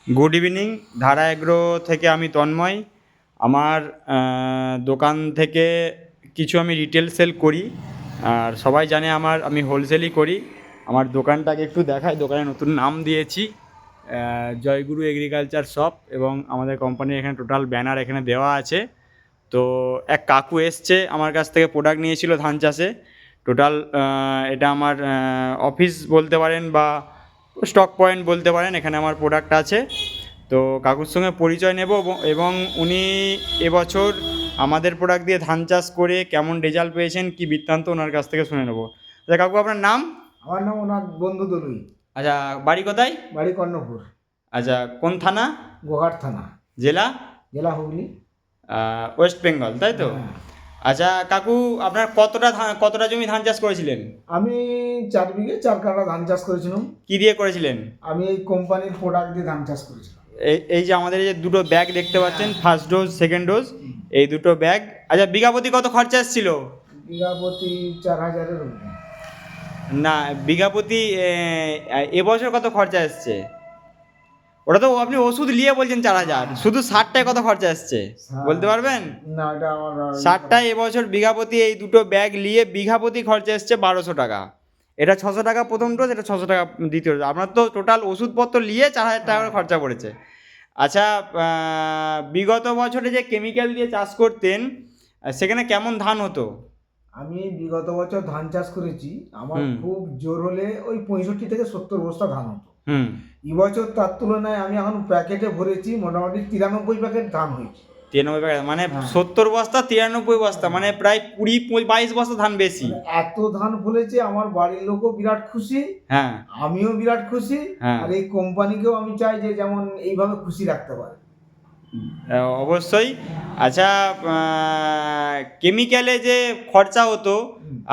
Good evening. ধারা agro থেকে আমি তন্ময়। আমার দোকান থেকে কিছু আমি রিটেল সেল করি, আর সবাই জানে আমি হোলসেলই করি। আমার দোকানটাকে একটু দেখাই। দোকানে নতুন নাম দিয়েছি জয়গুরু এগ্রিকালচার শপ, এবং আমাদের কোম্পানির এখানে টোটাল ব্যানার এখানে দেওয়া আছে। তো এক কাকু এসছে আমার কাছ থেকে, প্রোডাক্ট নিয়েছিল ধান চাষে। টোটাল এটা আমার অফিস বলতে পারেন বা স্টক পয়েন্ট বলতে পারেন, এখানে আমার প্রোডাক্ট আছে। তো কাকুর সঙ্গে পরিচয় নেব, এবং উনি এবছর আমাদের প্রোডাক্ট দিয়ে ধান চাষ করে কেমন রেজাল্ট পেয়েছেন, কি বৃত্তান্ত ওনার কাছ থেকে শুনে নেব। আচ্ছা কাকু, আপনার নাম? আমার নাম ওনার বন্ধু দলুই। আচ্ছা, বাড়ি কোথায়? বাড়ি কর্ণপুর। আচ্ছা, কোন থানা? গোঘাট থানা। জেলা? জেলা হুগলি। ওয়েস্ট বেঙ্গল, তাই তো? হ্যাঁ। আচ্ছা কাকু, আপনার কতটা জমি ধান চাষ করেছিলেন? আমি 4 বিঘে 4 কাঠা ধান চাষ করেছিলাম। কি দিয়ে করেছিলেন? আমি এই কোম্পানির প্রোডাক্ট দিয়ে ধান চাষ করেছিলাম। এই যে আমাদের এই যে দুটো ব্যাগ দেখতে পাচ্ছেন, ফার্স্ট ডোজ সেকেন্ড ডোজ, এই দুটো ব্যাগ। আচ্ছা, বিঘাপতি কত খরচা এসেছিল? বিঘাপতি 4,000-এর উপরে। না, বিঘাপতি এবছর কত খরচা এসছে? ওটা তো আপনি ওষুধ নিয়ে বলছেন 4,000, শুধু সারটায় কত খরচা এসছে বলতে পারবেন? না, এটা আমার সারটায় এবছর বিঘাপতি এই দুটো ব্যাগ নিয়ে বিঘাপতি খরচা এসছে 1,200 টাকা। এটা 600 টাকা প্রথম ডোজ, এটা 600 টাকা দ্বিতীয় ডোজ। আপনার তো টোটাল ওষুধপত্র নিয়ে 4,000 টাকা করে খরচা পড়েছে। আচ্ছা, বিগত বছরে যে কেমিক্যাল দিয়ে চাষ করতেন, সেখানে কেমন ধান হতো? আমি বিগত বছর ধান চাষ করেছি। আমার হুম। খুব জোর হলে ওই 65 থেকে 70 বস্তা ধান হতো। হুম। এবছর তার তুলনায় আমি এখন প্যাকেটে ভরেছি মোটামুটি 93 প্যাকেট ধান হয়েছে। 93 প্যাকেট মানে হ্যাঁ। 70 বস্তা 93 বস্তা, মানে প্রায় 20-22 বস্তা ধান বেশি। মানে এত ধান ফলেছে, আমার বাড়ির লোকও বিরাট খুশি, হ্যাঁ। আমিও বিরাট খুশি। হ্যাঁ। আর এই কোম্পানিকেও আমি চাই যে যেমন এইভাবে খুশি রাখতে পারে। অবশ্যই। আচ্ছা, কেমিক্যালে যে খরচা হতো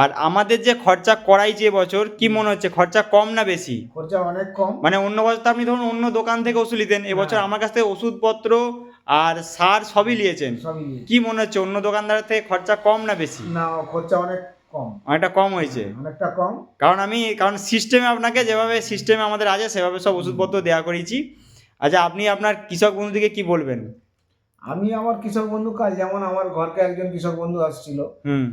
আর আমাদের যে খরচা করাইছে এবছর, কি মনে হচ্ছে খরচা কম না বেশি? খরচা অনেক কম। মানে অন্য বছর তো আপনি ধরুন অন্য দোকান থেকে ওষুধ নিতেন, এবছর হ্যাঁ। আমার কাছ থেকে ওষুধপত্র আর সার সবই নিয়েছেন। সবই নিয়ে। কি মনে হচ্ছে অন্য দোকানদারের থেকে খরচা কম না বেশি? না, খরচা অনেক কম। অনেকটা কম হয়েছে। অনেকটা কম। কারণ সিস্টেমে আপনাকে যেভাবে সিস্টেমে আমাদের আছে সেভাবে সব ওষুধপত্র দেওয়া করেছি। আচ্ছা, আপনি আপনার কৃষক বন্ধুদিকে কি বলবেন? আমি আমার কৃষক বন্ধু কাজ, যেমন আমার ঘরকে একজন কৃষক বন্ধু আসছিল, হুম।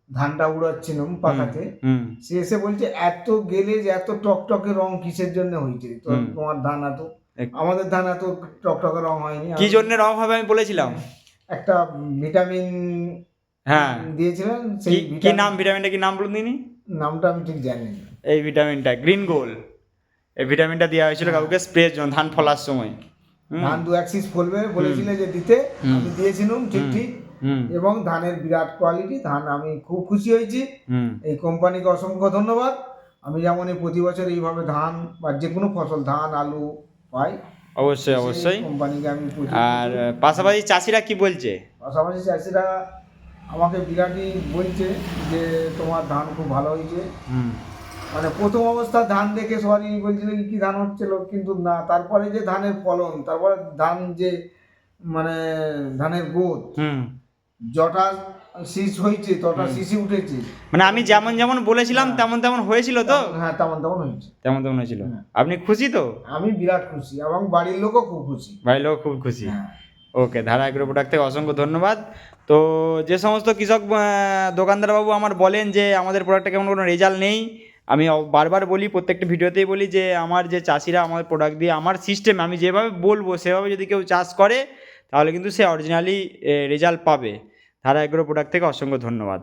ধানটা উড়াচ্ছিলাম পাখাতে। হুম। সে এসে বলছে এত গেলে যে এত টকটকে রং কিসের জন্য হয়েছে তোমার ধান এত? আমাদের ধান এত টকটকে রং হয়নি। কি জন্য রং হবে আমি বলেছিলাম? একটা ভিটামিন হ্যাঁ। দিয়েছিলেন। কি নাম ভিটামিনটা, কি নাম বলুন দিনি? নামটা আমি ঠিক জানি না। এই ভিটামিনটা গ্রিন গোল, এই ভিটামিনটা দেওয়া হয়েছিল কাউকে স্প্রের জন্য ধান ফলার সময়। ধান 2-1 শীষ ফলবে বলেছিলে যে দিতে, আমি দিয়েছিলাম ঠিক ঠিক। এবং ধানের বিরাট কোয়ালিটি ধান, আমি খুব খুশি হয়েছি। এই কোম্পানিকে অসংখ্য ধন্যবাদ। আমি যেমন এই প্রতি বছর এইভাবে ধান বা যে কোনো ফসল, ধান আলু পাই, অবশ্যই অবশ্যই। কোম্পানিকে আমি আর পাশাপাশি চাষিরা কি বলছে? পাশাপাশি চাষিরা আমাকে বিরাটই বলছে যে তোমার ধান খুব ভালো হয়েছে। মানে প্রথম অবস্থা ধান দেখে সবাই বলছিল কি ধান হচ্ছিল, কিন্তু না, তারপরে যে ধানের ফলন, তারপরে ধান যে মানে ধানের গোদ, যটা শীষ হয়েছে তটা শীষই উঠেছে। মানে আমি যেমন যেমন বলেছিলাম তেমন তেমন হয়েছিল তো? হ্যাঁ, তেমন তেমন হয়েছে। তেমন তেমন হয়েছিল। আপনি খুশি তো? আমি বিরাট খুশি এবং বাড়ির লোকও খুব খুশি। বাড়ির লোক খুব খুশি। হ্যাঁ। ওকে, ধারা এগ্রো প্রোডাক্ট থেকে অসংখ্য ধন্যবাদ। তো যে সমস্ত কৃষক দোকানদারবাবু আমার বলেন যে আমাদের প্রোডাক্টে কেমন কোনো রেজাল্ট নেই, আমি বারবার বলি, প্রত্যেকটা ভিডিওতেই বলি যে আমার যে চাষিরা আমাদের প্রোডাক্ট দিয়ে আমার সিস্টেমে আমি যেভাবে বলবো সেভাবে যদি কেউ চাষ করে তাহলে কিন্তু সে অরিজিনালি রেজাল্ট পাবে। ধারা এগ্রো প্রোডাক্ট থেকে অসংখ্য ধন্যবাদ।